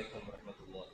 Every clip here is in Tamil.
عليكم ورحمة الله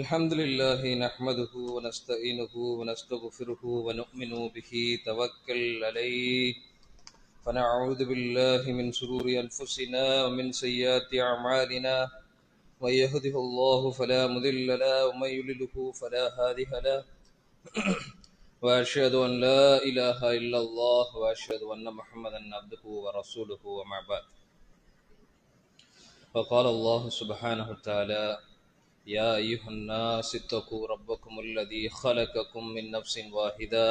الحمد لله نحمده ونستعينه ونستغفره ونؤمن به توكل عليه فنعوذ بالله من شرور أنفسنا ومن سيئات أعمالنا من يهده الله فلا مضل له ومن يضلل فلا هادي له وأشهد أن لا إله إلا الله وأشهد أن محمدا عبده ورسوله وما بعد فقال الله سبحانه وتعالى يا أيها الناس اتقوا ربكم الذي خلقكم من نفس واحدة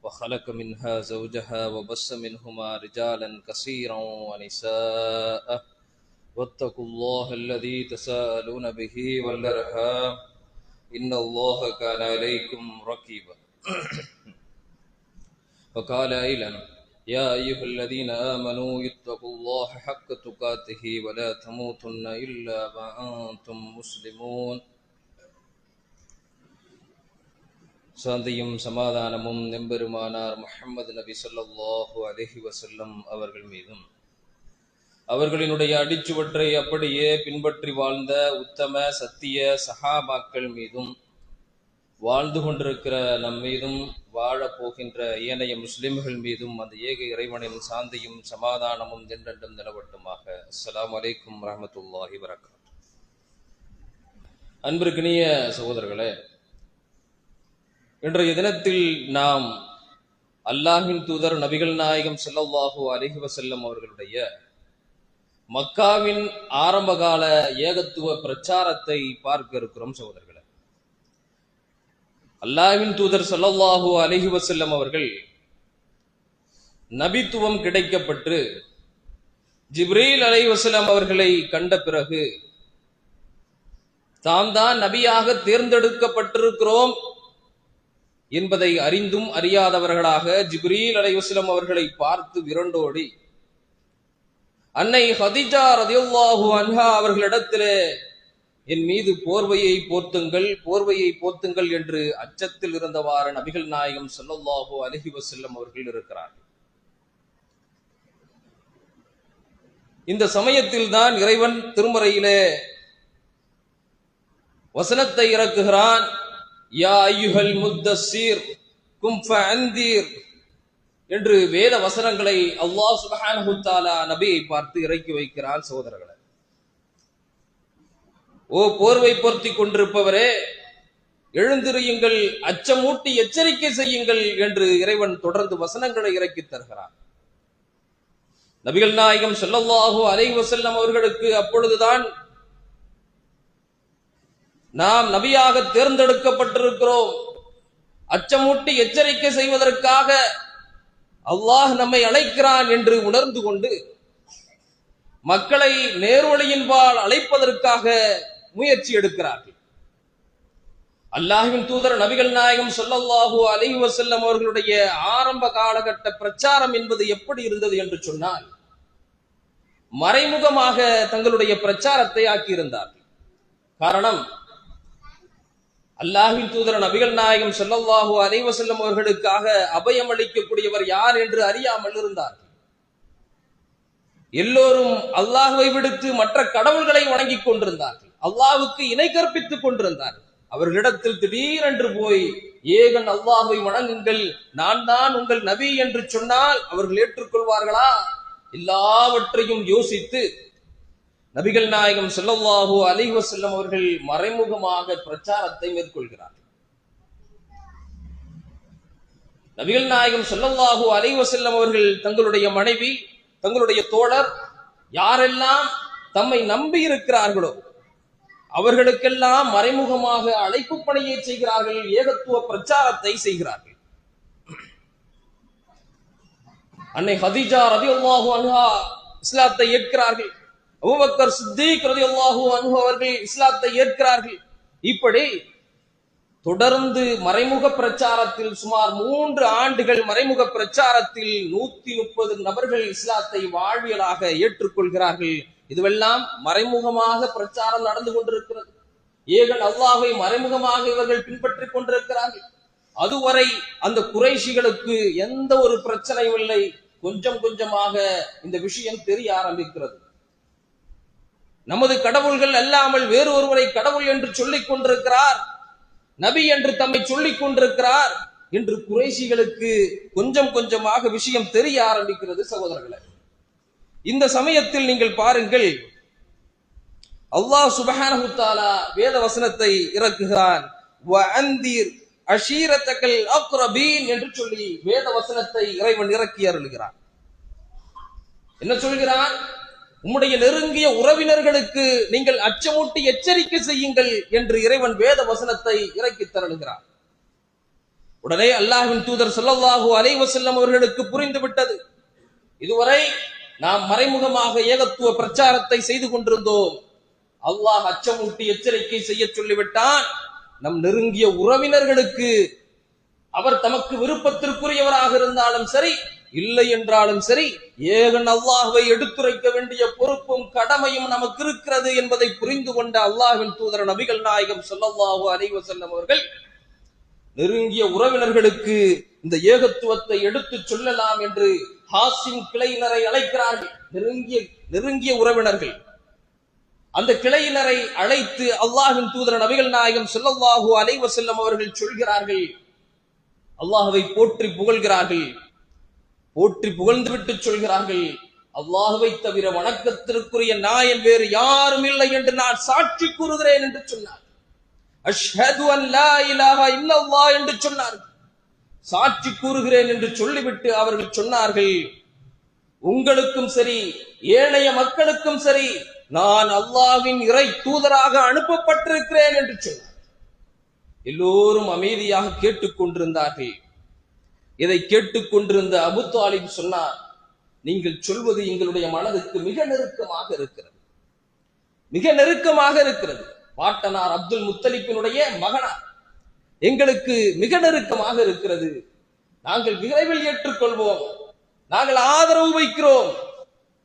وخلق منها زوجها وبث منهما رجالا كثيرا ونساء واتقوا الله الذي تساءلون به والأرحام إن الله كان عليكم رقيبا وقال أيضا يا أيها الذين آمنوا اتقوا الله حق تقاته ولا تموتن إلا وأنتم مسلمون சாந்தியும் சமாதானமும் நெம்பெருமானார் முஹம்மது நபி ஸல்லல்லாஹு அலைஹி வஸல்லம் அவர்கள் மீதும் அவர்களினுடைய அடிச்சுவற்றை அப்படியே பின்பற்றி வாழ்ந்த உத்தம சத்திய சஹாபாக்கள் மீதும் வாழ்ந்து கொண்டிருக்கிற நம் மீதும் வாழப்போகின்ற ஏனைய முஸ்லிம்கள் மீதும் அந்த ஏக இறைவனின் சாந்தியும் சமாதானமும் என்றென்றும் நிலவட்டுமாக. அஸ்ஸலாமு அலைக்கும் வரஹ்மத்துல்லாஹி வபரகாத்துஹு. அன்பிற்கினிய சகோதரர்களே, இன்றைய தினத்தில் நாம் அல்லாஹ்வின் தூதர் நபிகள் நாயகம் ஸல்லல்லாஹு அலைஹி வஸல்லம் அவர்களுடைய மக்காவின் ஆரம்பகால ஏகத்துவ பிரச்சாரத்தை பார்க்க இருக்கிறோம். சகோதரர்களே, அல்லாஹ்வின் தூதர் ஸல்லல்லாஹு அலைஹி வஸல்லம் அவர்கள் நபித்துவம் கிடைக்கப்பட்டு ஜிப்ரீல் அலைஹிஸ்ஸலாம் அவர்களை கண்ட பிறகு தாம் தான் நபியாக தேர்ந்தெடுக்கப்பட்டிருக்கிறோம் என்பதை அறிந்தும் அறியாதவர்களாக ஜிப்ரீல் அலைஹிஸ்ஸலாம் அவர்களை பார்த்து விரண்டோடி அன்னை ஹதீஜா ரலியல்லாஹு அன்ஹா அவர்களிடத்திலே என் மீது போர்வையை போர்த்துங்கள் என்று அச்சத்தில் இருந்தவாறு நபிகள் நாயகம் ஸல்லல்லாஹு அலைஹி வஸல்லம் அவர்கள் இருக்கிறார்கள். இந்த சமயத்தில் தான் இறைவன் திருமறையிலே வசனத்தை இறக்குகிறான். யா அய்யுஹல் முத்தஸ்ஸிர் கும் ஃபஅன்திர் என்று வேத வசனங்களை அல்லாஹ் சுப்ஹானஹு தஆலா நபியை பார்த்து இறக்கி வைக்கிறான். சகோதரர்களே, ஓ போர்வை பொருத்தி கொண்டிருப்பவரே, எழுந்திரியுங்கள், அச்சமூட்டி எச்சரிக்கை செய்யுங்கள் என்று இறைவன் தொடர்ந்து வசனங்களை இறக்கி தருகிறார். நபிகள் நாயகம் ஸல்லல்லாஹு அலைஹி வஸல்லம் அவர்களுக்கு அப்பொழுதுதான் நாம் நபியாக தேர்ந்தெடுக்கப்பட்டிருக்கிறோம், அச்சமூட்டி எச்சரிக்கை செய்வதற்காக அல்லாஹ் நம்மை அழைக்கிறான் என்று உணர்ந்து கொண்டு மக்களை நேர்வழியின்பால் அழைப்பதற்காக முயற்சி எடுக்கிறார்கள். அல்லாஹ்வின் தூதர் நபிகள் நாயகம் ஸல்லல்லாஹு அலைஹி வஸல்லம் அவர்களுடைய ஆரம்ப காலகட்ட பிரச்சாரம் என்பது எப்படி இருந்தது என்று சொன்னால், மறைமுகமாக தங்களுடைய பிரச்சாரத்தை ஆக்கியிருந்தார்கள். காரணம், அல்லாஹ்வின் தூதர் நபிகள் நாயகம் ஸல்லல்லாஹு அலைஹி வஸல்லம் அவர்களுக்காக அபயம் அளிக்கக்கூடியவர் யார் என்று அறியாமல் இருந்தார்கள். எல்லோரும் அல்லாஹ்வை விடுத்து மற்ற கடவுள்களை வணங்கிக் கொண்டிருந்தார்கள், அல்லாஹ்வுக்கு இணை கற்பித்துக் கொண்டிருந்தார்கள். அவர்களிடத்தில் திடீரென்று போய் ஏகன் அல்லாஹ்வை வணங்குங்கள், நான் தான் உங்கள் நபி என்று சொன்னால் அவர்கள் ஏற்றுக்கொள்வார்களா? எல்லாவற்றையும் யோசித்து நபிகள் நாயகம் ஸல்லல்லாஹு அலைஹி வஸல்லம் அவர்கள் மறைமுகமாக பிரச்சாரத்தை மேற்கொள்கிறார்கள். நபிகள் நாயகம் ஸல்லல்லாஹு அலைஹி வஸல்லம் அவர்கள் தங்களுடைய மனைவி, தங்களுடைய தோழர், யாரெல்லாம் தம்மை நம்பி இருக்கிறார்களோ அவர்களுக்கெல்லாம் மறைமுகமாக அழைப்பு பணியை செய்கிறார்கள், ஏகத்துவ பிரச்சாரத்தை செய்கிறார்கள். அன்னை ஹதீஜா ரலியல்லாஹு அன்ஹா இஸ்லாத்தை ஏற்கிறார்கள். அபூபக்கர் சித்தீக் ரலியல்லாஹு அன்ஹு அவர்கள் இஸ்லாத்தை ஏற்கிறார்கள். இப்படி தொடர்ந்து மறைமுக பிரச்சாரத்தில் சுமார் 3 ஆண்டுகள் மறைமுக பிரச்சாரத்தில் 130 நபர்கள் இஸ்லாத்தை வாழ்வியலாக ஏற்றுக்கொள்கிறார்கள். இதுவெல்லாம் மறைமுகமாக பிரச்சாரம் நடந்து கொண்டிருக்கிறது. ஏகன் அல்லாஹ்வை மறைமுகமாக இவர்கள் பின்பற்றிக் கொண்டிருக்கிறார்கள். அதுவரை அந்த குறைஷிகளுக்கு எந்த ஒரு பிரச்சனையும் இல்லை. கொஞ்சம் கொஞ்சமாக இந்த விஷயம் தெரிய ஆரம்பிக்கிறது. நமது கடவுள்கள் அல்லாமல் வேறு ஒருவரை கடவுள் என்று சொல்லிக் கொண்டிருக்கிறார், நபி என்று தம்மை சொல்லிக் கொண்டிருக்கிறார் என்று குறைஷிகளுக்கு கொஞ்சம் கொஞ்சமாக விஷயம் தெரிய ஆரம்பிக்கிறது. சகோதரர்களே, இந்த சமயத்தில் நீங்கள் பாருங்கள், அல்லாஹ் சுப்ஹானஹு தஆலா வேத வசனத்தை இறக்குகிறான். வஅன்திர் அஷீரத்தகல் அக்ரபீன் என்று சொல்லி வேத வசனத்தை இறைவன் இறக்கி அருளுகிறான். என்ன சொல்கிறான்? உம்முடைய நெருங்கிய உறவினர்களுக்கு நீங்கள் அச்சமூட்டி எச்சரிக்கை செய்யுங்கள் என்று இறைவன் வேத வசனத்தை இறக்கி தருகிறான். உடனே அல்லாஹ்வின் தூதர் ஸல்லல்லாஹு அலைஹி வஸல்லம் அவர்களுக்கு புரிந்துவிட்டது, இதுவரை நாம் மறைமுகமாக ஏகத்துவ பிரச்சாரத்தை செய்து கொண்டிருந்தோம், அல்லாஹ் அச்சமூட்டி எச்சரிக்கை செய்ய சொல்லிவிட்டான். நம் நெருங்கிய உறவினர்களுக்கு அவர் தமக்கு விருப்பத்திற்குரியவராக இருந்தாலும் சரி, இல்லை என்றாலும் சரி, ஏகன் அல்லாஹ்வை எடுத்துரைக்க வேண்டிய பொறுப்பும் கடமையும் நமக்கு இருக்கிறது என்பதை புரிந்து கொண்ட அல்லாஹ்வின் தூதர் நபிகள் நாயகம் ஸல்லல்லாஹு அலைஹி வஸல்லம் அவர்கள் நெருங்கிய உறவினர்களுக்கு இந்த ஏகத்துவத்தை எடுத்து சொல்லலாம் என்று ஹாசிம் கிளையினரை அழைக்கிறார்கள். நெருங்கிய உறவினர்கள் அந்த கிளையினரை அழைத்து அல்லாஹ்வின் தூதர் நபிகள் நாயகம் ஸல்லல்லாஹு அலைஹி வஸல்லம் அவர்கள் சொல்கிறார்கள், அல்லாஹ்வை போற்றி புகழ்கிறார்கள். போற்றி புகழ்ந்துவிட்டு சொல்கிறார்கள், அல்லாஹ்வை தவிர வணக்கத்திற்குரிய நாயன் வேறு யாரும் இல்லை என்று நான் சாட்சி கூறுகிறேன் என்று சொன்னார். அஷ்ஹது அன் லா இலாஹா இல்லல்லாஹ் என்று சொன்னார்கள். சாட்சி கூறுகிறேன் என்று சொல்லிவிட்டு அவர்கள் சொன்னார்கள், உங்களுக்கும் சரி ஏனைய மக்களுக்கும் சரி நான் அல்லாஹ்வின் இறை தூதராக அனுப்பப்பட்டிருக்கிறேன் என்று சொன்னார். எல்லோரும் அமைதியாக கேட்டுக்கொண்டிருந்தார்கள். இதை கேட்டுக்கொண்டிருந்த அபூ தாலிப் சொன்னார், நீங்கள் சொல்வது எங்களுடைய மனதுக்கு மிக நெருக்கமாக இருக்கிறது, மிக நெருக்கமாக இருக்கிறது. பாட்டனார் அப்துல் முத்தலிப்பினுடைய மகனார், எங்களுக்கு மிக நெருக்கமாக இருக்கிறது. நாங்கள் விரைவில் ஏற்றுக்கொள்வோம், நாங்கள் ஆதரவு வைக்கிறோம்.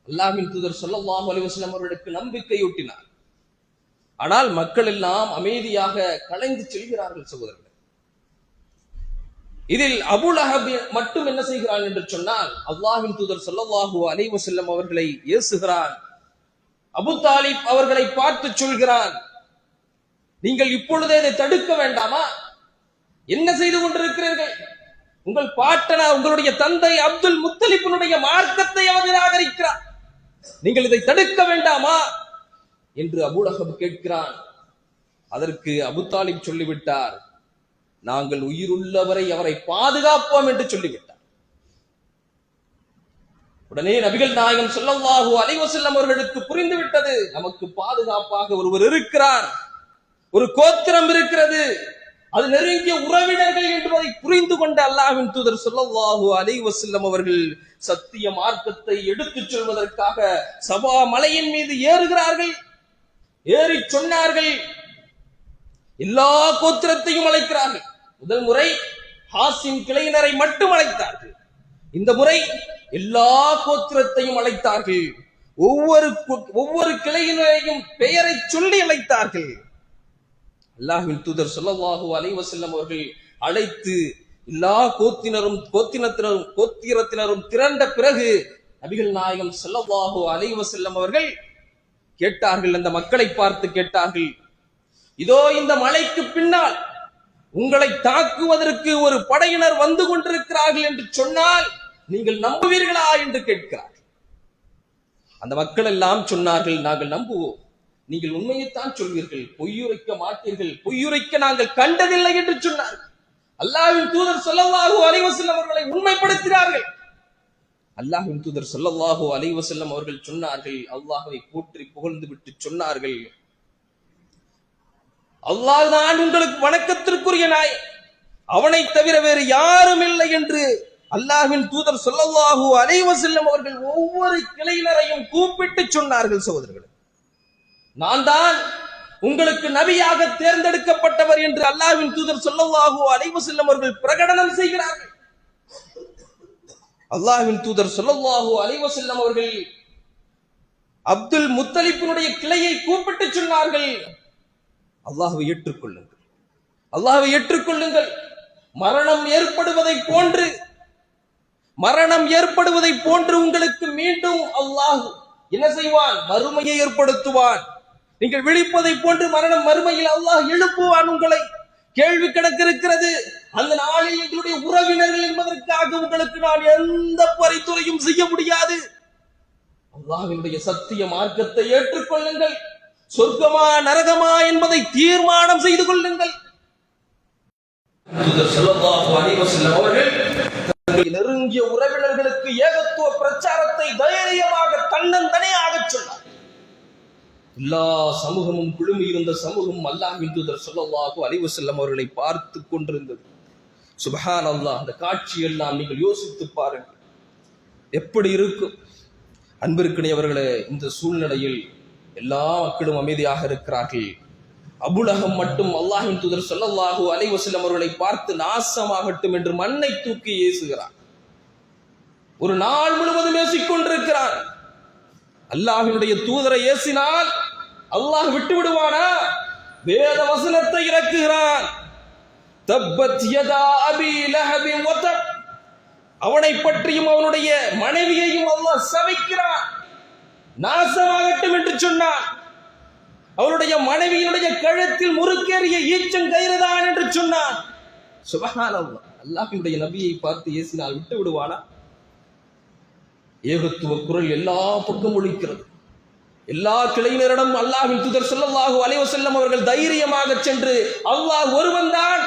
அல்லாஹ்வின் தூதர் ஸல்லல்லாஹு அலைஹி வஸல்லம் அவர்களுக்கு நம்பிக்கையூட்டினார். ஆனால் மக்கள் எல்லாம் அமைதியாக கலைந்து செல்கிறார்கள். சகோதரர்கள், இதில் அபூ லஹப் மட்டும் என்ன செய்கிறான் என்று சொன்னால், அல்லாஹ்வின் தூதர் ஸல்லல்லாஹு அலைஹி வஸல்லம் அவர்களை ஏசுகிறான். அபூ தாலிப் அவர்களை பார்த்து சொல்கிறான், நீங்கள் இப்பொழுதே இதை தடுக்க வேண்டாமா? என்ன செய்து கொண்டிருக்கிறீர்கள்? உங்கள் பாட்டனார், உங்களுடைய தந்தை அப்துல் முத்தலிப்பினுடைய மார்க்கத்தை அவர் நிராகரிக்கிறார். நீங்கள் இதை தடுக்க வேண்டாமா என்று அபூலஹப் கேட்கிறான். அதற்கு அபு தாலிப் சொல்லிவிட்டார், நாங்கள் உயிருள்ளவரை அவரை பாதுகாப்போம் என்று சொல்லிவிட்டார். உடனே நபிகள் நாயகம் ஸல்லல்லாஹு அலைஹி வஸல்லம் அவர்களுக்கு புரிந்துவிட்டது, நமக்கு பாதுகாப்பாக ஒருவர் இருக்கிறார், ஒரு கோத்திரம் இருக்கிறது, அது நெருங்கிய உறவினர்கள் என்பதை புரிந்து கொண்ட அல்லாஹ்வின் தூதர் ஸல்லல்லாஹு அலைஹி வஸல்லம் அவர்கள் சத்திய மார்க்கத்தை எடுத்துச் சொல்வதற்காக சபா மலையின் மீது ஏறுகிறார்கள். ஏறி சொன்னார்கள், எல்லா கோத்திரத்தையும் அழைக்கிறார்கள். முதல் முறை ஹாசிம் கிளையினரை மட்டும் அழைத்தார்கள். இந்த முறை எல்லா கோத்திரத்தையும் அழைத்தார்கள். ஒவ்வொரு கிளையினரையும் பெயரை சொல்லி அழைத்தார்கள். அல்லாஹ்வின் தூதர் ஸல்லல்லாஹு அலைஹி வஸல்லம் அவர்கள் அழைத்து எல்லா கோத்திரத்தினரும் திரண்ட பிறகு நபிகள் நாயகம் ஸல்லல்லாஹு அலைஹி வஸல்லம் அவர்கள் கேட்டார்கள், அந்த மக்களை பார்த்து கேட்டார்கள், இதோ இந்த மலைக்கு பின்னால் உங்களை தாக்குவதற்கு ஒரு படையினர் வந்து கொண்டிருக்கிறார்கள் என்று சொன்னால் நீங்கள் நம்புவீர்களா என்று கேட்கிறார்கள். அந்த மக்கள் எல்லாம் சொன்னார்கள், நாங்கள் நம்புவோம், நீங்கள் உண்மையைத்தான் சொல்வீர்கள், பொய்யுரைக்க மாட்டீர்கள், பொய்யுரைக்க நாங்கள் கண்டதில்லை என்று சொன்னார்கள். அல்லாஹ்வின் தூதர் ஸல்லல்லாஹு அலைஹி வஸல்லம் அவர்களை உண்மைப்படுத்தினார்கள். அல்லாஹ்வின் தூதர் ஸல்லல்லாஹு அலைஹி வஸல்லம் அவர்கள் சொன்னார்கள், அல்லாஹ்வை போற்றி புகழ்ந்து விட்டு சொன்னார்கள், அல்லாஹ் தான் உங்களுக்கு வணக்கத்திற்குரிய நாயன், அவனை தவிர வேறு யாரும் இல்லை என்று அல்லாஹ்வின் தூதர் ஸல்லல்லாஹு அலைஹி வஸல்லம் அவர்கள் ஒவ்வொரு கிளையினரையும் கூப்பிட்டு சொன்னார்கள். சகோதரர்களே, நான் தான் உங்களுக்கு நபியாக தேர்ந்தெடுக்கப்பட்டவர் என்று அல்லாஹ்வின் தூதர் ஸல்லல்லாஹு அலைஹி வஸல்லம் அவர்கள் பிரகடனம் செய்கிறார்கள். அல்லாஹ்வின் தூதர் ஸல்லல்லாஹு அலைஹி வஸல்லம் அவர்கள் அப்துல் முத்தலிப்பினுடைய கிளையை கூப்பிட்டு சொன்னார்கள், அல்லாஹ்வை ஏற்றுக்கொள்ளுங்கள், அல்லாஹ்வை ஏற்றுக்கொள்ளுங்கள். மரணம் ஏற்படுவதை போன்று உங்களுக்கு மீண்டும் அல்லாஹ் என்ன செய்வான்? மறுமையை ஏற்படுத்துவான். நீங்கள் விழிப்பதை போன்று மறுமையில் அல்லாஹ் எழுப்புவான். உங்களை கேள்வி கணக்கு இருக்கிறது. அந்த நாளில் எங்களுடைய உறவினர்கள் என்பதற்காக உங்களுக்கு நான் எந்த பரிந்துரையும் செய்ய முடியாது. அல்லாஹ்வினுடைய சத்திய மார்க்கத்தை ஏற்றுக்கொள்ளுங்கள். சொர்க்கமா நரகமா என்பதை தீர்மானம் செய்து கொள்ளுங்கள். ஸல்லல்லாஹு அலைஹி வஸல்லம் அவர்கள் நெருங்கிய உறவினர்களுக்கு ஏகத்துவ பிரச்சாரத்தை தைரியமாக தன்னந்தனியாக சொன்னார். எல்லா சமூகமும் குழுமி இருந்த சமூகம் அல்லாஹ்வின் தூதர் ஸல்லல்லாஹு அலைஹி வஸல்லம் அவர்களை பார்த்து கொண்டிருந்தது. சுப்ஹானல்லாஹ், அந்த காட்சி எல்லாம் நீங்கள் யோசித்து பாருங்கள், எப்படி இருக்கும்? அன்பிற்கினியவர்களே, இந்த சூழ்நிலையில் எல்லா மக்களும் அமைதியாக இருக்கிறார்கள். அபூலஹப் மட்டும் அல்லாஹ்வின் தூதர் ஸல்லல்லாஹு அலைஹி வஸல்லம் அவர்களை பார்த்து நாசமாகட்டும் என்று மண்ணை தூக்கி ஏசுகிறார். ஒரு நாள் முழுவதும் ஏசிக்கொண்டிருக்கிறார். அல்லாஹ்வினுடைய தூதரை ஏசினால் அல்லாஹ் விட்டு விடுவானா? வேத வசனத்தை இறக்குகிறான். தப்பத் யதா அபீ லஹபின் வ தப், அவனை பற்றியும் அவனுடைய மனைவியையும் அல்லாஹ் சபிக்கிறான். நாசமாகட்டும் என்று சொன்னான். அவருடைய மனைவியினுடைய கழுத்தில் முறுக்கேறிய ஈச்சங்கயிறுதான் என்று சொன்னான். சுப்ஹானல்லாஹ், அல்லாஹ்வுடைய நபியை பார்த்து ஏசினால் விட்டு விடுவானா? ஏகத்துவ குரல் எல்லா பக்கம் ஒலிக்கிறது. எல்லா கிளையினரிடம் அல்லாஹ்வின் தூதர் ஸல்லல்லாஹு அலைஹி வஸல்லம் அவர்கள் தைரியமாக சென்று, அல்லாஹ் ஒருவன் தான்,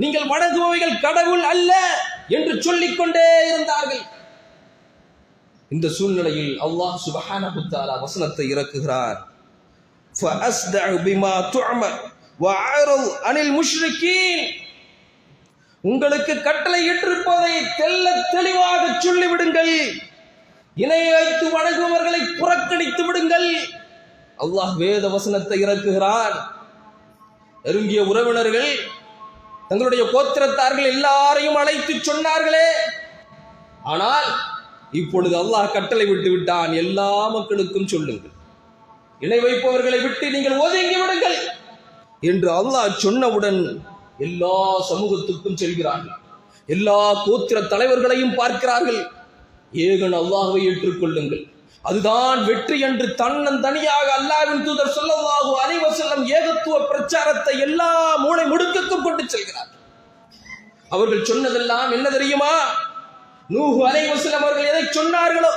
நீங்கள் வணங்குபவைகள் கடவுள் அல்ல என்று சொல்லிக் கொண்டே இருந்தார்கள். இந்த சூழ்நிலையில் அல்லாஹ் சுப்ஹானஹு வ தஆலா வசனத்தை இறக்குகிறார். فَأَصْدَعُ بِمَا تُعْمَرُ وَأَعْرِضْ عَنِ الْمُشْرِكِينَ, உங்களுக்கு கட்டளை இட்டிருப்பதை தெளிவாக சொல்லிவிடுங்கள், இணை வைத்து வணங்குபவர்களை புறக்கணித்து விடுங்கள். அல்லாஹ் வேத வசனத்தை இறக்குகிறான். நெருங்கிய உறவினர்கள் தங்களுடைய கோத்திரத்தார்கள் எல்லாரையும் அழைத்து சொன்னார்களே, ஆனால் இப்பொழுது அல்லாஹ் கட்டளை விட்டு விட்டான், எல்லா மக்களுக்கும் சொல்லுங்கள், இணை வைப்பவர்களை விட்டு நீங்கள் ஒதுங்கி விடுங்கள் என்று அல்லாஹ் சொன்னவுடன் எல்லா சமூகத்துக்கும் செல்கிறார்கள். எல்லா கோத்திர தலைவர்களையும் பார்க்கிறார்கள். ஏகன் அல்லாஹ்வை ஏற்றுக்கொள்ளுங்கள், அதுதான் வெற்றி என்று தன்னந்தனியாக அல்லாஹ்வின் தூதர் ஸல்லல்லாஹு அலைஹி வஸல்லம் ஏகத்துவ பிரச்சாரத்தை எல்லா மூலை முடுக்குக்கும் கொண்டு செல்கிறார். அவர்கள் சொன்னதெல்லாம் என்ன தெரியுமா? நூஹ் அலைஹிஸ்ஸலாம் அவர்கள் எதை சொன்னார்களோ,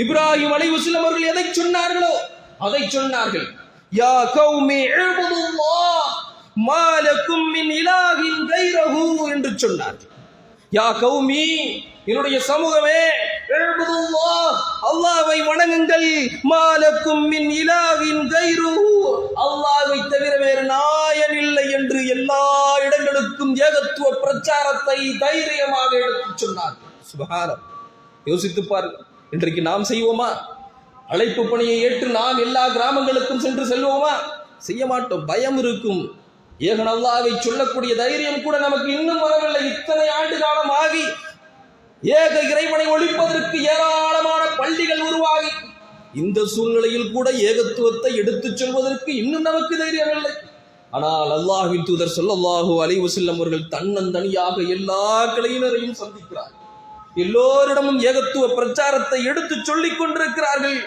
இப்ராஹிம் அலைஹிஸ்ஸலாம் அவர்கள் எதை சொன்னார்களோ அதை சொன்னார்கள். யா கௌமி இஅ்புதுல்லாஹ் மா லகும் மின் இலாஹின் கைரஹு என்று சொன்னார்கள். யா கௌமி, என்னுடைய சமூகமே, இஅ்புதுல்லாஹ் அல்லாஹ்வை வணங்குங்கள், மா லகும் மின் இலாஹின் கைரஹு அல்லாஹ்வை தவிர வேறு நாயன் இல்லை என்று எல்லா இடங்களுக்கும் ஏகத்துவ பிரச்சாரத்தை தைரியமாக எடுத்துச் சொன்னார்கள். சுப்ஹானல்லாஹ். யோசித்து பாருங்கள், இன்றைக்கு நாம் செய்வோமா? அழைப்பு பணியை ஏற்று நாம் எல்லா கிராமங்களுக்கும் சென்று செல்வோமா? செய்ய மாட்டோம். பயம் இருக்கும். ஏகன் அல்லாஹ்வை சொல்லக்கூடிய தைரியம் கூட நமக்கு இன்னும் வரவில்லை. இத்தனை ஆண்டு காலம் ஆகி ஏக இறைவனை ஒழிப்பதற்கு ஏராளமான பள்ளிகள் உருவாகி இந்த சூழ்நிலையில் கூட ஏகத்துவத்தை எடுத்துச் சொல்வதற்கு இன்னும் நமக்கு தைரியம் இல்லை. ஆனால் அல்லாஹ்வின் தூதர் ஸல்லல்லாஹு அலைஹி வஸல்லம் அவர்கள் தன்னந்தனியாக எல்லா கிளையினரையும் சந்திக்கிறார். எல்லோரிடமும் ஏகத்துவ பிரச்சாரத்தை எடுத்து சொல்லிக் கொண்டிருக்கிறார்கள்.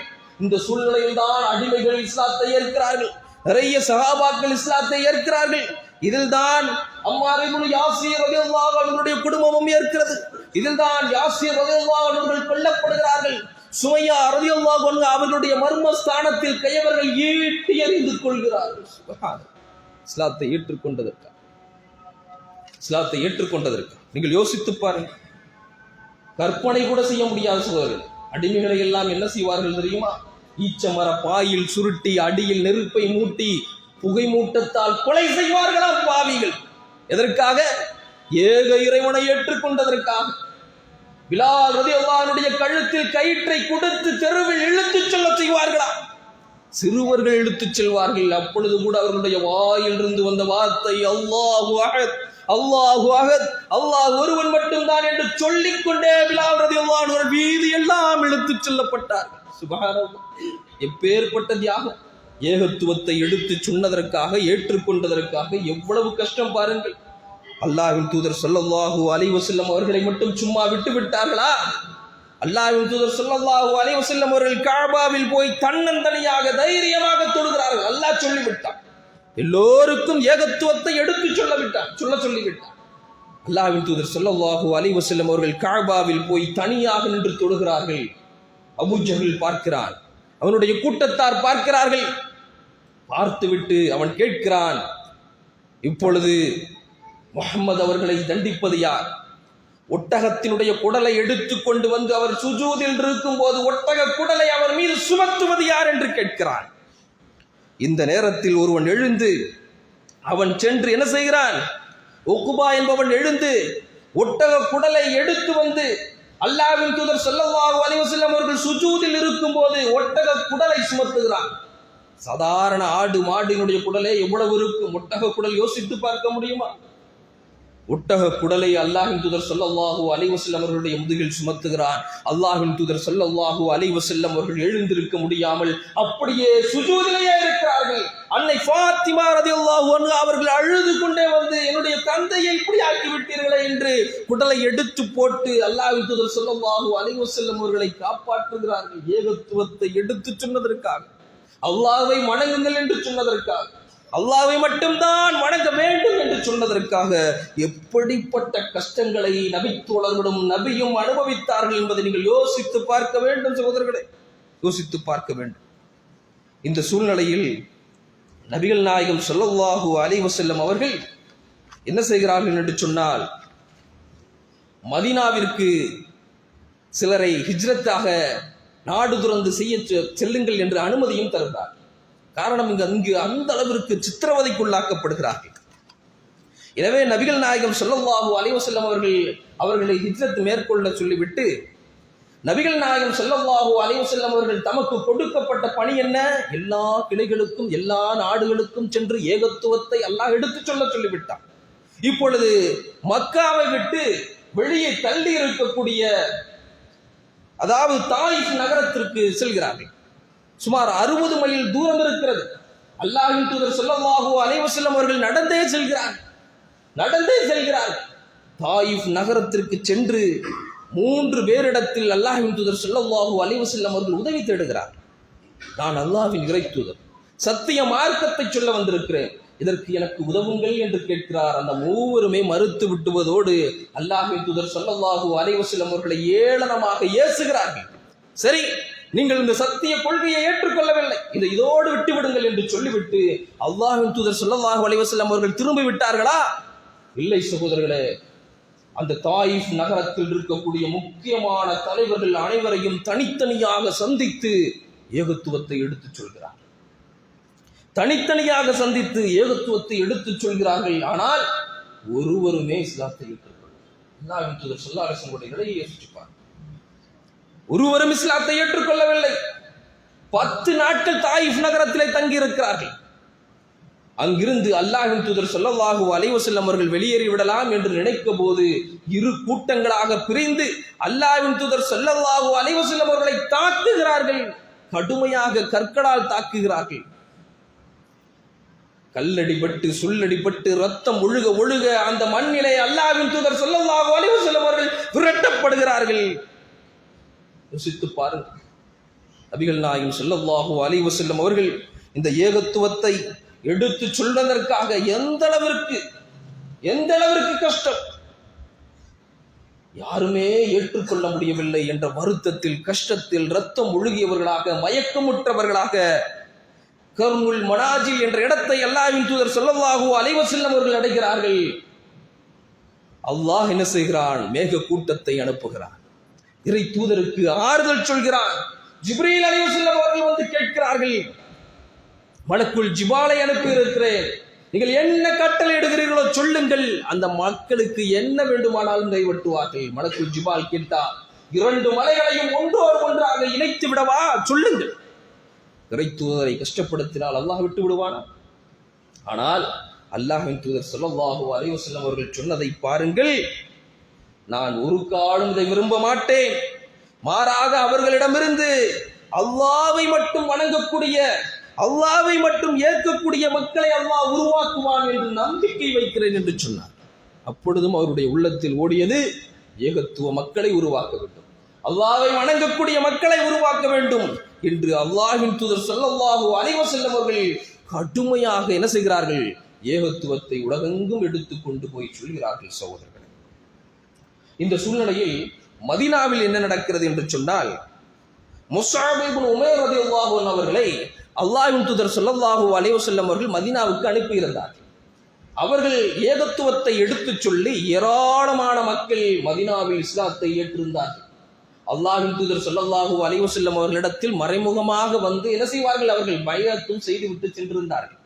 இந்த சூழ்நிலையில் தான் அடிமைகள் இஸ்லாத்தை ஏற்கிறார்கள். நிறைய சஹாபாக்கள் இஸ்லாத்தை ஏற்கிறார்கள். இதில் தான் அம்மார் இப்னு யாசிர் ரலியல்லாஹு அன்ஹுடைய குடும்பமும் ஏற்கிறது. இதில் தான் யாசிர் ரலியல்லாஹு அன்ஹு கொல்லப்படுகிறார்கள். சுமையா ரலியல்லாஹு அன்ஹா அவர்களுடைய மர்மஸ்தானத்தில் கையவர்கள் ஈட்டி எறிந்து கொள்கிறார்கள். சுப்ஹானல்லாஹ். இஸ்லாத்தை ஏற்றுக்கொண்டதற்கு நீங்கள் யோசித்து பாருங்கள். கற்பனை கூட செய்ய முடியாத சோழர்கள் அடிமைகளை எல்லாம் என்ன செய்வார்கள் தெரியுமா? ஈச்சமர பாயில் சுருட்டி அடியில் நெருப்பை மூட்டி புகை மூட்டத்தால் கொலை செய்வார்களாம் பாவிகள். எதற்காக? ஏக இறைவனை ஏற்றுக்கொண்டதற்காக. பிலால் ரலியல்லாஹு அன்ஹுடைய கழுத்தில் கயிற்றை கொடுத்து தெருவில் இழுத்துச் செல்ல செய்வார்களாம். சிறுவர்கள் இழுத்துச் செல்வார்கள். அப்பொழுது கூட அவர்களுடைய வாயிலிருந்து வந்த வார்த்தை அல்லாஹு அஹத், அல்லாஹு அஹத், அல்லாஹ் ஒருவன் மட்டும்தான் என்று சொல்லிக் கொண்டே பிலால் ரலியல்லாஹு அன்ஹு வீதி எல்லாம் இழுத்துச் செல்லப்பட்டார்கள். சுப்ஹானல்லாஹ். எப்பேற்பட்ட தியாகம்! ஏகத்துவத்தை எடுத்து சொன்னதற்காக, ஏற்றுக்கொண்டதற்காக எவ்வளவு கஷ்டம் பாருங்கள். அல்லாஹ்வின் தூதர் ஸல்லல்லாஹு அலைஹி வஸல்லம் அவர்களை மட்டும் சும்மா விட்டு விட்டார்களா? அல்லாஹ்வின் தூதர் ஸல்லல்லாஹு அலைஹி வஸல்லம் அவர்கள் கஅபாவில் போய் தன்னந்தனியாக தைரியமாக தொழுகிறார்கள். அல்லாஹ் சொல்லிவிட்டான். எல்லோருக்கும் ஏகத்துவத்தை எடுத்து சொல்லிவிட்டான். அல்லாஹ்வின் தூதர் ஸல்லல்லாஹு அலைஹி வஸல்லம் அவர்கள் கஅபாவில் போய் தனியாக நின்று தொழுகிறார்கள். அபூ ஜஹல் பார்க்கிறான், அவனுடைய கூட்டத்தார் பார்க்கிறார்கள். பார்த்துவிட்டு அவன் கேட்கிறான், இப்பொழுது முஹம்மது அவர்களை தண்டிப்பது யார்? ஒட்டகத்தினுடைய குடலை எடுத்து கொண்டு வந்து அவர் சுஜூதில் இருக்கும் போது ஒட்டக குடலை அவர் மீது சுமத்துவது யார் என்று கேட்கிறான். இந்த நேரத்தில் ஒருவன் எழுந்து அவன் சென்று என்ன செய்கிறான்? உக்பா என்பவன் எழுந்து ஒட்டக குடலை எடுத்து வந்து அல்லாஹ்வின் தூதர் ஸல்லல்லாஹு அலைஹி வஸல்லம் அவர்கள் சுஜூதில் இருக்கும் போது ஒட்டக குடலை சுமத்துகிறான். சாதாரண ஆடு மாடினுடைய குடலே எவ்வளவு இருக்கும்? ஒட்டக குடல் யோசித்து பார்க்க முடியுமா? ஒட்டக குடலை அல்லாஹ்வின் தூதர் ஸல்லல்லாஹு அலைஹி வஸல்லம் அவர்களுடைய முதுகில் சுமத்துகிறான். அல்லாஹ்வின் தூதர் ஸல்லல்லாஹு அலைஹி வஸல்லம் அவர்கள் எழுந்திருக்க முடியாமல் அப்படியே சுஜூதிலேயே இருக்கிறார்கள். அன்னை ஃபாத்திமா ரலியல்லாஹு அன்ஹா அவர்கள் அழுது கொண்டே வந்து, என்னுடைய தந்தையை இப்படி ஆக்கி விட்டீர்களே என்று குடலை எடுத்து போட்டு அல்லாஹ்வின் தூதர் ஸல்லல்லாஹு அலைஹி வஸல்லம் அவர்களை காப்பாற்றுகிறார்கள். ஏகத்துவத்தை எடுத்து சொன்னதற்காக, அல்லாஹ்வை வணங்குங்கள் என்று சொன்னதற்காக, அல்லாஹ்வை மட்டும்தான் வணங்க வேண்டும் என்று சொன்னதற்காக எப்படிப்பட்ட கஷ்டங்களை நபித்தோழர்களும் நபியும் அனுபவித்தார்கள் என்பதை நீங்கள் யோசித்து பார்க்க வேண்டும் சகோதரர்களே, யோசித்து பார்க்க வேண்டும். இந்த சூழ்நிலையில் நபிகள் நாயகம் ஸல்லல்லாஹு அலைஹி வஸல்லம் அவர்கள் என்ன செய்கிறார்கள் என்று சொன்னால், மதீனாவிற்கு சிலரை ஹிஜ்ரத்தாக நாடு துறந்து செல்லுங்கள் என்று அனுமதியும் தருகிறார். காரணம், இங்கு அந்த அளவிற்கு சித்திரவதைக்குள்ளாக்கப்படுகிறார்கள். எனவே நபிகள் நாயகம் ஸல்லல்லாஹு அலைஹி வஸல்லம் அவர்களை ஹிஜ்ரத் மேற்கொள்ள சொல்லிவிட்டு, நபிகள் நாயகம் ஸல்லல்லாஹு அலைஹி வஸல்லம் அவர்கள் தமக்கு கொடுக்கப்பட்ட பணி என்ன? எல்லா கிளைகளுக்கும் எல்லா நாடுகளுக்கும் சென்று ஏகத்துவத்தை அல்லாஹ் எடுத்து சொல்லிவிட்டான். இப்பொழுது மக்காவை விட்டு வெளியே தள்ளி இருக்கக்கூடிய, அதாவது தாயிஃப் நகரத்திற்கு செல்கிறார்கள். சுமார் 60 மைல் தூரம் இருக்கிறது. அல்லாஹ்வின் தூதர் ஸல்லல்லாஹு அலைஹி வஸல்லம் அவர்கள் நடந்தே செல்கிறார்கள். தாயிஃப் நகரத்திற்கு சென்று 3 பேரிடத்தில் அல்லாஹ்வின் தூதர் ஸல்லல்லாஹு அலைஹி வஸல்லம் அவர்கள் உதவி தேடுகிறார். நான் அல்லாஹ்வின் இறை தூதர், சத்திய மார்க்கத்தை சொல்ல வந்திருக்கிறேன். இதற்கு எனக்கு உதவுங்கள் என்று கேட்கிறார். அந்த மூவருமே மறுத்து விட்டுவதோடு அல்லாஹ்வின் தூதர் ஸல்லல்லாஹு அலைஹி வஸல்லம் அவர்களை ஏளனமாக ஏசுகிறார்கள். சரி, நீங்கள் இந்த சத்திய கொள்கையை ஏற்றுக்கொள்ளவில்லை, இதை இதோடு விட்டுவிடுங்கள் என்று சொல்லிவிட்டு அல்லாஹ்வின் தூதர் ஸல்லல்லாஹு அலைஹி வஸல்லம் அவர்கள் திரும்பி விட்டார்களா? இல்லை சகோதரர்களே. அந்த தாயிஃப் நகரத்தில் இருக்கக்கூடிய முக்கியமான தலைவர்கள் அனைவரையும் தனித்தனியாக சந்தித்து ஏகத்துவத்தை எடுத்துச் சொல்கிறார். தனித்தனியாக சந்தித்து ஏகத்துவத்தை எடுத்துச் சொல்கிறார்கள். ஆனால் ஒருவருமே இஸ்லாத்தை ஏற்றுக்கொள்ள. அல்லாஹ்வின் தூதர் ஸல்லல்லாஹு அலைஹி வஸல்லம் நிலையை யோசிச்சுப்பார். ஒருவரும் இஸ்லாத்தை ஏற்றுக்கொள்ளவில்லை. 10 நாட்கள் தாயிஃப் நகரத்திலே தங்கி இருக்கிறார்கள். அங்கிருந்து அல்லாஹ்வின் தூதர் ஸல்லல்லாஹு அலைஹி வஸல்லம் அவர்கள் வெளியேறி விடலாம் என்று நினைக்கும் போது இரு கூட்டங்களாக பிரிந்து அல்லாஹ்வின் தூதர் ஸல்லல்லாஹு அலைஹி வஸல்லம் அவர்களை தாக்குகிறார்கள். கடுமையாக கற்களால் தாக்குகிறார்கள். கல்லடிபட்டு சொல்லடிபட்டு ரத்தம் ஒழுக ஒழுக அந்த மண்ணிலே அல்லாஹ்வின் தூதர் ஸல்லல்லாஹு அலைஹி வஸல்லம் அவர்கள் விரட்டப்படுகிறார்கள். யோசித்து பாருங்கள். நபிகள் நாயகம் ஸல்லல்லாஹு அலைஹி வஸல்லம் அவர்கள் இந்த ஏகத்துவத்தை எடுத்து சொல்வதற்காக எந்த அளவிற்கு கஷ்டம், யாருமே ஏற்றுக்கொள்ள முடியவில்லை என்ற வருத்தத்தில், கஷ்டத்தில், ரத்தம் ஒழுகியவர்களாக, மயக்கமுற்றவர்களாக கர்முல் மனாஜில் என்ற இடத்தை அல்லாஹ்வின் தூதர் ஸல்லல்லாஹு அலைஹி வஸல்லம் அவர்கள் அடைகிறார்கள். அல்லாஹ் என்ன செய்கிறான்? மேக கூட்டத்தை அனுப்புகிறான். இறை தூதருக்கு ஆறுதல் சொல்கிறான். ஜிப்ரீல் அலைஹிஸ்ஸலாம் அவர்கள் வந்து கேட்கிறார்கள், மலக்குல் ஜிபாலை அனுப்பி இருக்கிறேன், நீங்கள் என்ன கட்டளை இடுகிறீர்களோ சொல்லுங்கள், அந்த மக்களுக்கு என்ன வேண்டுமானாலும் கைவட்டுவார்கள். மலக்குல் ஜிபால் கேட்டார், 2 மலைகளையும் ஒன்றோடு ஒன்றாக இணைத்து விடவா? சொல்லுங்கள். இறை தூதரை கஷ்டப்படுத்தினால் அல்லாஹ் விட்டு விடுவானா? ஆனால் அல்லாஹ்வின் தூதர் ஸல்லல்லாஹு அலைஹி வஸல்லம் அவர்கள் சொன்னதை பாருங்கள். நான் ஒரு காலம் இதை விரும்ப மாட்டேன், மாறாக அவர்களிடமிருந்து அல்லாஹ்வை மட்டும் வணங்கக்கூடிய, அல்லாஹ்வை மட்டும் ஏற்கக்கூடிய மக்களை அல்லாஹ் உருவாக்குவான் என்று நம்பிக்கை வைக்கிறேன் என்று சொன்னார். அப்பொழுதும் அவருடைய உள்ளத்தில் ஓடியது, ஏகத்துவ மக்களை உருவாக்க வேண்டும், அல்லாஹ்வை வணங்கக்கூடிய மக்களை உருவாக்க வேண்டும் என்று அல்லாஹ்வின் தூதர் ஸல்லல்லாஹு அலைஹி வஸல்லம் அவர்கள் கடுமையாக என்ன செய்கிறார்கள்? ஏகத்துவத்தை உலகெங்கும் எடுத்து கொண்டு போய் சொல்கிறார்கள். சகோதரர்களே, இந்த சூழ்நிலையில் மதீனாவில் என்ன நடக்கிறது என்று சொன்னால், முஸ்அப் இப்னு உமைர் ரலியல்லாஹு அன்ஹு அவர்களை அல்லாஹ்வின் தூதர் ஸல்லல்லாஹு அலைஹி வஸல்லம் அவர்கள் மதீனாவுக்கு அனுப்பியிருந்தார்கள். அவர்கள் ஏகத்துவத்தை எடுத்துச் சொல்லி ஏராளமான மக்கள் மதீனாவில் இஸ்லாத்தை ஏற்றிருந்தார்கள். அல்லாஹ்வின் தூதர் ஸல்லல்லாஹு அலைஹி வஸல்லம் அவர்களிடத்தில் மறைமுகமாக வந்து என்ன செய்வார்கள்? அவர்கள் பைஅத்தும் செய்துவிட்டு சென்றிருந்தார்கள்.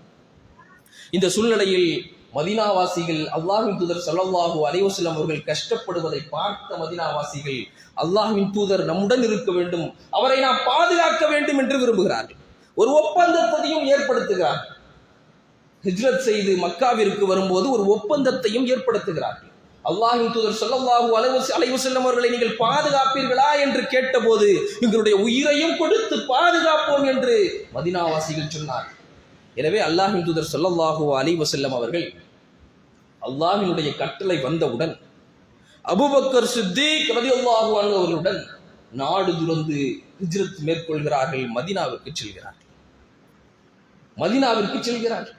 இந்த சூழ்நிலையில் மதீனாவாசிகள் அல்லாஹ்வின் தூதர் ஸல்லல்லாஹு அலைஹி வஸல்லம் அவர்கள் கஷ்டப்படுவதை பார்த்த மதீனாவாசிகள், அல்லாஹ்வின் தூதர் நம்முடன் இருக்க வேண்டும், அவரை நாம் பாதுகாக்க வேண்டும் என்று விரும்புகிறார்கள். ஒரு ஒப்பந்தத்தையும் ஏற்படுத்துகிறார்கள். ஹிஜ்ரத் செய்து மக்காவிற்கு வரும்போது ஒரு ஒப்பந்தத்தையும் ஏற்படுத்துகிறார்கள். அல்லாஹ்வின் தூதர் ஸல்லல்லாஹு அலைஹி வஸல்லம் அவர்களை நீங்கள் பாதுகாப்பீர்களா என்று கேட்டபோது, எங்களுடைய உயிரையும் கொடுத்து பாதுகாப்போம் என்று மதீனாவாசிகள் சொன்னார்கள். எனவே அல்லாஹ்வின் தூதர் ஸல்லல்லாஹு அலைஹி வஸல்லம் அவர்கள் அல்லாஹ்வினுடைய கட்டளை வந்தவுடன் அபூபக்கர் சித்தீக் ரலியல்லாஹு அன்ஹு அவர்களுடன் நாடு துறந்து ஹிஜ்ரத் மேற்கொள்கிறார்கள். மதீனாவிற்கு செல்கிறார்கள்.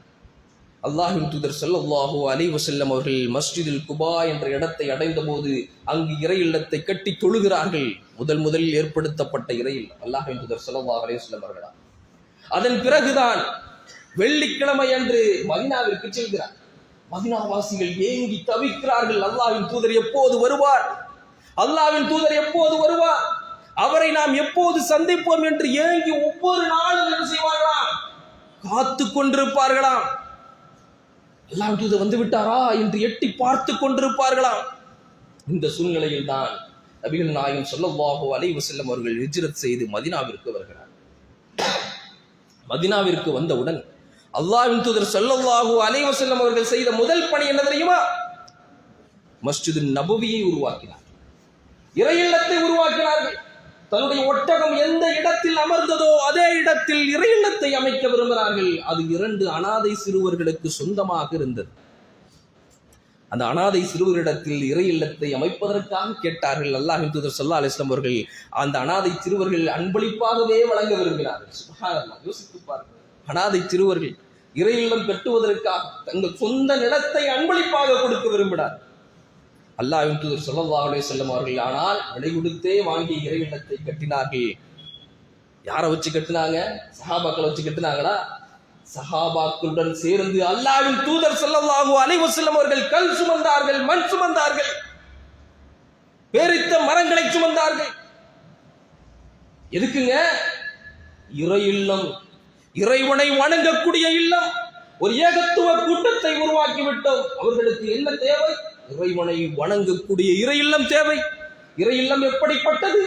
அல்லாஹ்வின் தூதர் ஸல்லல்லாஹு அலைஹி வஸல்லம் அவர்கள் மஸ்ஜிதுல் குபா என்ற இடத்தை அடைந்த போது அங்கு இறை இல்லத்தை கட்டி தொழுகிறார்கள். முதலில் ஏற்படுத்தப்பட்ட இறையில் அல்லாஹ்வின் தூதர் ஸல்லல்லாஹு அலைஹி வஸல்லம் அவர்களா. அதன் பிறகுதான் வெள்ளிக்கிழமை அன்று மதீனாவிற்கு செல்கிறார். மதீனாவாசிகள் ஏங்கி தவிக்கிறார்கள். அல்லாஹ்வின் தூதர் எப்போது வருவார்? அல்லாஹ்வின் தூதர் எப்போது வருவார்? அவரை நாம் எப்போது சந்திப்போம் என்று ஏங்கி ஒவ்வொரு நாளும் என்ன செய்வார்களாம்? காத்து கொண்டிருப்பார்களாம். அல்லாஹ்வின் தூதர் வந்து விட்டாரா என்று எட்டி பார்த்து கொண்டிருப்பார்களாம். இந்த சூழ்நிலையில் தான் நபிகள் நாயகம் ஸல்லல்லாஹு அலைஹி வஸல்லம் அவர்கள் ஹிஜ்ரத் செய்து மதீனாவிற்கு வருகிறார். மதீனாவிற்கு வந்தவுடன் அல்லாஹ்வின் தூதர் ஸல்லல்லாஹு அலைஹி வஸல்லம் அவர்கள் செய்த முதல் பணி என்ன தெரியுமா? மஸ்ஜிது நபவியை உருவாக்கினார், இறை இல்லத்தை உருவாக்கினார்கள். தன்னுடைய ஒட்டகம் எந்த இடத்தில் அமர்ந்ததோ அதே இடத்தில் இறை இல்லத்தை அமைக்க விரும்பினார்கள். அது 2 அனாதை சிறுவர்களுக்கு சொந்தமாக இருந்தது. அந்த அனாதை சிறுவரிடத்தில் இறை இல்லத்தை அமைப்பதற்காக கேட்டார்கள். அல்லாஹ்வின் தூதர் ஸல்லல்லாஹு அலைஹி வஸல்லம் அவர்கள் அந்த அனாதை சிறுவர்கள் அன்பளிப்பாகவே வழங்க விரும்பினார்கள். சுப்ஹானல்லாஹ், யோசித்து பாருங்கள். அனாதை சிறுவர்கள் இறை இல்லம் கட்டுவதற்காக தங்கள் சொந்த நிலத்தை அன்பளிப்பாக கொடுக்க விரும்பினார். அல்லாஹ்வின் தூதர் ஸல்லல்லாஹு அலைஹி வஸல்லம் அவர்கள் ஆனால் விலை கொடுத்தே வாங்கி இறை இல்லத்தை கட்டினார்கள். யாரை வச்சு கட்டினாங்க? சஹாபாக்களை வச்சு கட்டினாங்களா? சஹாபாக்களுடன் சேர்ந்து அல்லாஹ்வின் தூதர் ஸல்லல்லாஹு அலைஹி வஸல்லம் அவர்கள் கல் சுமந்தார்கள், மண் சுமந்தார்கள், பேரித்த மரங்களை சுமந்தார்கள். எதுக்குங்க? இறை இல்லம், இறைவனை வணங்கக்கூடிய இல்லம். ஒரு ஏகத்துவ கூட்டத்தை உருவாக்கி விட்டோம். அவர்களுக்கு என்ன தேவை? இறைவனை வணங்கக்கூடிய இறை இல்லம் தேவை. இறை இல்லம் எப்படிப்பட்டது?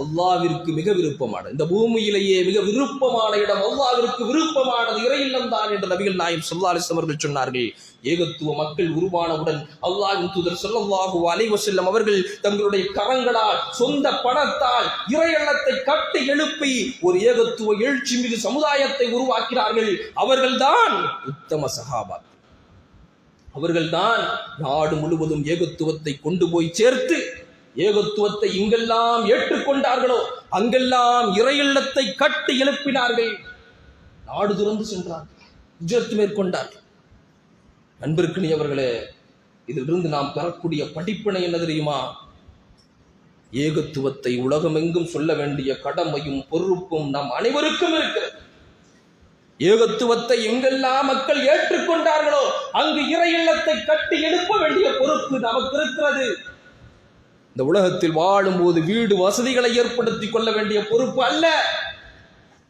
அல்லாஹ்விற்கு மிக விருப்பமான, இந்த பூமியிலேயே மிக விருப்பமான இடம், அல்லாஹ்விற்கு விருப்பமானது இறை இல்லம் தான் என்று நபிகள் நாயகம் ஸல்லல்லாஹு அலைஹி வஸல்லம் அவர்கள் சொன்னார்கள். ஏகத்துவ மக்கள் உருவானவுடன் அல்லாஹ்வின் தூதர் ஸல்லல்லாஹு அலைஹி வஸல்லம் அவர்கள் தங்களுடைய கரங்களால், சொந்த பணத்தால் இறை இல்லத்தை கட்டி எழுப்பி ஒரு ஏகத்துவ எழுச்சி மிகு சமுதாயத்தை உருவாக்கினார்கள். அவர்கள்தான் உத்தம சஹாபாக்கள். அவர்கள்தான் நாடு முழுவதும் ஏகத்துவத்தை கொண்டு போய் சேர்த்து, ஏகத்துவத்தை இங்கெல்லாம் ஏற்றுக்கொண்டார்களோ அங்கெல்லாம் இறை இல்லத்தை கட்டி எழுப்பினார்கள். நாடு துறந்து சென்றார்கள், ஹிஜ்ரத் மேற்கொண்டார்கள். அன்பிற்கினியவர்களே, இதிலிருந்து நாம் பெறக்கூடிய படிப்பினை என்ன தெரியுமா? ஏகத்துவத்தை உலகமெங்கும் சொல்ல வேண்டிய கடமையும் பொறுப்பும் நம் அனைவருக்கும் இருக்கிறது. ஏகத்துவத்தை எங்கெல்லாம் மக்கள் ஏற்றுக்கொண்டார்களோ அங்கு இறை இல்லத்தை கட்டி எழுப்ப வேண்டிய பொறுப்பு நமக்கு இருக்கிறது. இந்த உலகத்தில் வாழும் போது வீடு வசதிகளை ஏற்படுத்திக் கொள்ள வேண்டிய பொறுப்பு அல்ல.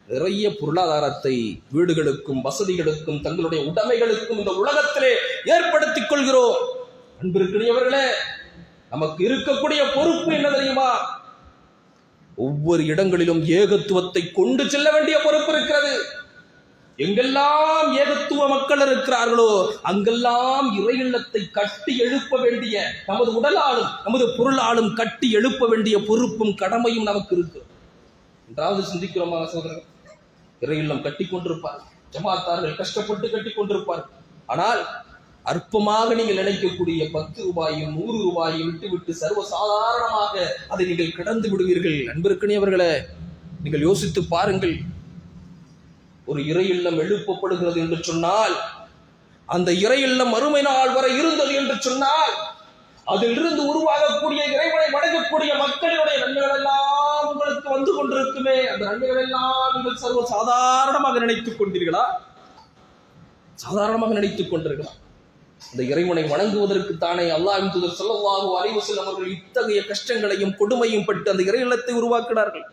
நிறைய பொருளாதாரத்தை வீடுகளுக்கும் வசதிகளுக்கும் தங்களுடைய உடைமைகளுக்கும் இந்த உலகத்திலே ஏற்படுத்திக் கொள்கிறோம். அன்பிற்கினியவர்களே, நமக்கு இருக்கக்கூடிய பொறுப்பு என்ன தெரியுமா? ஒவ்வொரு இடங்களிலும் ஏகத்துவத்தை கொண்டு செல்ல வேண்டிய பொறுப்பு இருக்கிறது. எங்கெல்லாம் ஏகத்துவ மக்கள் இருக்கிறார்களோ அங்கெல்லாம் இறை இல்லத்தை கட்டி எழுப்ப வேண்டிய, நமது உடலாலும் நமது பொருளாலும் கட்டி எழுப்ப வேண்டிய பொறுப்பும் கடமையும் நமக்கு இருக்கு. என்றாவது சிந்திக்கிறோமா சகோதரர்கள்? இறை இல்லம் கட்டி கொண்டிருப்பார், ஜமாத்தார்கள் கஷ்டப்பட்டு கட்டி கொண்டிருப்பார். ஆனால் அற்பமாக நீங்கள் நினைக்கக்கூடிய 10 ரூபாயும் 100 ரூபாயும் விட்டுவிட்டு சர்வசாதாரணமாக அதை நீங்கள் கடந்து விடுவீர்கள். அன்பிற்கினியவர்களே, நீங்கள் யோசித்து பாருங்கள். ஒரு இறை இல்லம் எழுப்பப்படுகிறது என்று சொன்னால், அந்த இறை இல்லம் மறுமை நாள் வரை இருந்தது என்று சொன்னால், அதிலிருந்து உருவாகக்கூடிய இறைவனை வணங்கக்கூடிய மக்களுடைய நன்மைகள் எல்லாம் உங்களுக்கு வந்து கொண்டிருக்குமே. அந்த நன்மைகள் எல்லாம் நீங்கள் சர்வ சாதாரணமாக நினைத்துக் கொண்டீர்களா? சாதாரணமாக நினைத்துக் கொண்டிருக்கலாம். அந்த இறைவனை வணங்குவதற்கு தானே அல்லாஹ்வின் தூதர் ஸல்லல்லாஹு அலைஹி வஸல்லம் அவர்கள் இத்தகைய கஷ்டங்களையும் கொடுமையும் பட்டு அந்த இறை இல்லத்தை உருவாக்கினார்கள்.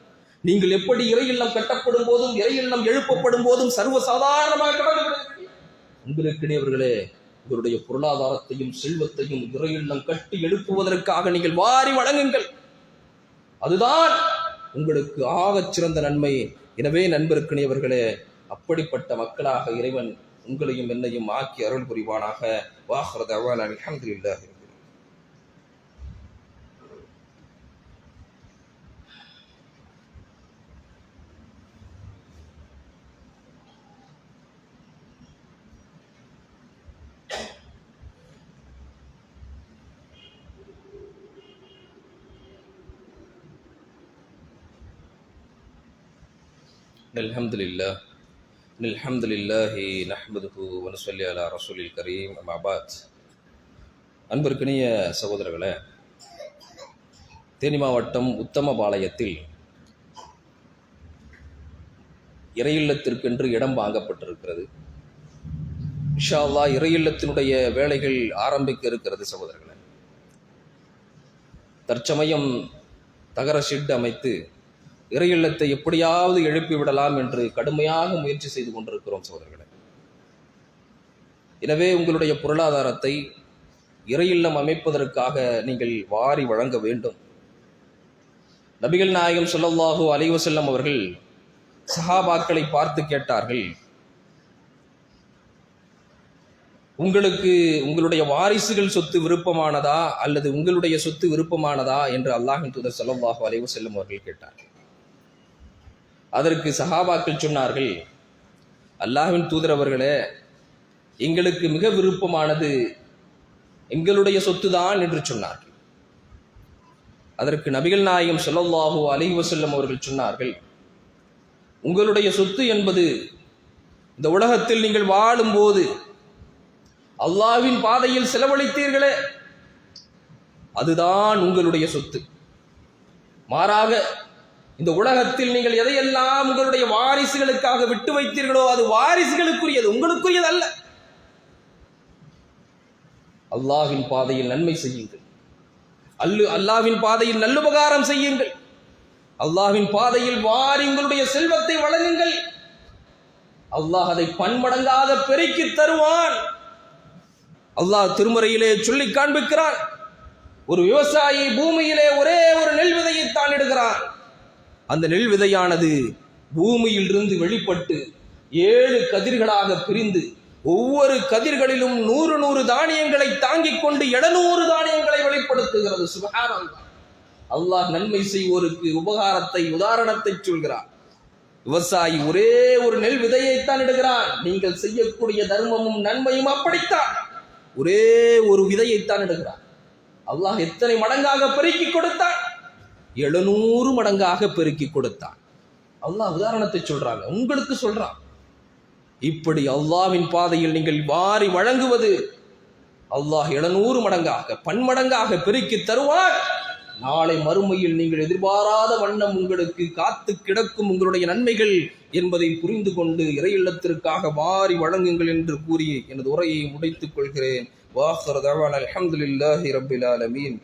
நீங்கள் எப்படி இறை இல்லம் கட்டப்படும் போதும் இறை இல்லம் எழுப்பப்படும் போதும் சர்வசாதாரணமாக கடந்து விடுகிறீர்கள். அன்பிற்கினியவர்களே, இவருடைய பொருளாதாரத்தையும் செல்வத்தையும் இறை இல்லம் கட்டி எழுப்புவதற்காக நீங்கள் வாரி வழங்குங்கள். அதுதான் உங்களுக்கு ஆகச் சிறந்த நன்மை. எனவே நண்பருக்கினியவர்களே, அப்படிப்பட்ட மக்களாக இறைவன் உங்களையும் என்னையும் ஆக்கி அருள் புரிவானாக. வாஹிரு தஅவானா அல்ஹம்துலில்லாஹி. அல்ஹம்துலில்லாஹ் அல்ஹம்துலில்லாஹி நஹ்மதுஹு வ நுஸல்லி அலா ரசூலில் கரீம். அம்மா பாத். அன்பிற்கினிய சகோதரர்களே, தேனி மாவட்டம் உத்தமபாளையத்தில் இறை இல்லத்திற்கென்று இடம் வாங்கப்பட்டிருக்கிறது. இன்ஷா அல்லாஹ் இறை இல்லத்தினுடைய வேலைகள் ஆரம்பிக்க இருக்கிறது. சகோதரர்களே, தற்சமயம் தகர ஷெட் அமைத்து இறை இல்லத்தை எப்படியாவது எழுப்பி விடலாம் என்று கடுமையாக முயற்சி செய்து கொண்டிருக்கிறோம் சகோதரர்களே. எனவே உங்களுடைய பொருளாதாரத்தை இறை இல்லம் அமைப்பதற்காக நீங்கள் வாரி வழங்க வேண்டும். நபிகள் நாயகம் ஸல்லல்லாஹு அலைஹி வஸல்லம் அவர்கள் சஹாபாக்களை பார்த்து கேட்டார்கள், உங்களுக்கு உங்களுடைய வாரிசுகள் சொத்து விருப்பமானதா அல்லது உங்களுடைய சொத்து விருப்பமானதா என்று அல்லாஹ்வின் தூதர் ஸல்லல்லாஹு அலைஹி வஸல்லம் அவர்கள் கேட்டார்கள். அதற்கு சஹாபாக்கள் சொன்னார்கள், அல்லாஹ்வின் தூதர் அவர்களே, எங்களுக்கு மிக விருப்பமானது எங்களுடைய சொத்து தான் என்று சொன்னார்கள். அதற்கு நபிகள் நாயகம் ஸல்லல்லாஹு அலைஹி வஸல்லம் அவர்கள் சொன்னார்கள், உங்களுடைய சொத்து என்பது இந்த உலகத்தில் நீங்கள் வாழும்போது அல்லாஹ்வின் பாதையில் செலவழித்தீர்களே, அதுதான் உங்களுடைய சொத்து. மாறாக இந்த உலகத்தில் நீங்கள் எதையெல்லாம் உங்களுடைய வாரிசுகளுக்காக விட்டு வைத்தீர்களோ அது வாரிசுகளுக்குரியது, உங்களுக்குரியது அல்ல. அல்லாஹ்வின் பாதையில் நன்மை செய்யுங்கள், அல்லாஹ்வின் பாதையில் நல்லுபகாரம் செய்யுங்கள், அல்லாஹ்வின் பாதையில் வாரி உங்களுடைய செல்வத்தை வழங்குங்கள். அல்லாஹ் அதை பன்மடங்காக பெருக்கி தருவான். அல்லாஹ் திருமறையிலே சொல்லி காண்பிக்கிறான். ஒரு விவசாயி பூமியிலே ஒரே ஒரு நெல் விதையை தான் இடுகிறான். அந்த நெல் விதையானது பூமியில் இருந்து வெளிப்பட்டு 7 கதிர்களாக பிரிந்து ஒவ்வொரு கதிர்களிலும் 100 தானியங்களை தாங்கிக் கொண்டு 700 தானியங்களை வெளிப்படுத்துகிறது. சுப்ஹானல்லாஹ். அல்லாஹ் நன்மை செய்வோருக்கு உபகாரத்தை உதாரணத்தை சொல்கிறார். விவசாயி ஒரே ஒரு நெல் விதையைத்தான் இடுகிறான். நீங்கள் செய்யக்கூடிய தர்மமும் நன்மையும் அப்படித்தான். ஒரே ஒரு விதையைத்தான் இடுகிறான். அல்லாஹ் எத்தனை மடங்காக பெருக்கி கொடுத்தான்? 700 மடங்காக பெருக்கி கொடுத்தான். அல்லாஹ் உதாரணத்தை சொல்றாங்க, உங்களுக்கு சொல்றான். இப்படி அல்லாஹ்வின் பாதையில் நீங்கள் வாரி வழங்குவது அல்லாஹ் 700 மடங்காக பன்மடங்காக பெருக்கி தருவார். நாளை மறுமையில் நீங்கள் எதிர்பாராத வண்ணம் உங்களுக்கு காத்து கிடக்கும் உங்களுடைய நன்மைகள் என்பதை புரிந்து கொண்டு இறை இல்லத்திற்காக வாரி வழங்குங்கள் என்று கூறி எனது உரையை முடித்துக் கொள்கிறேன். வாஹிரு தஅவானா அல்ஹம்துலில்லாஹி ரப்பில் ஆலமீன்.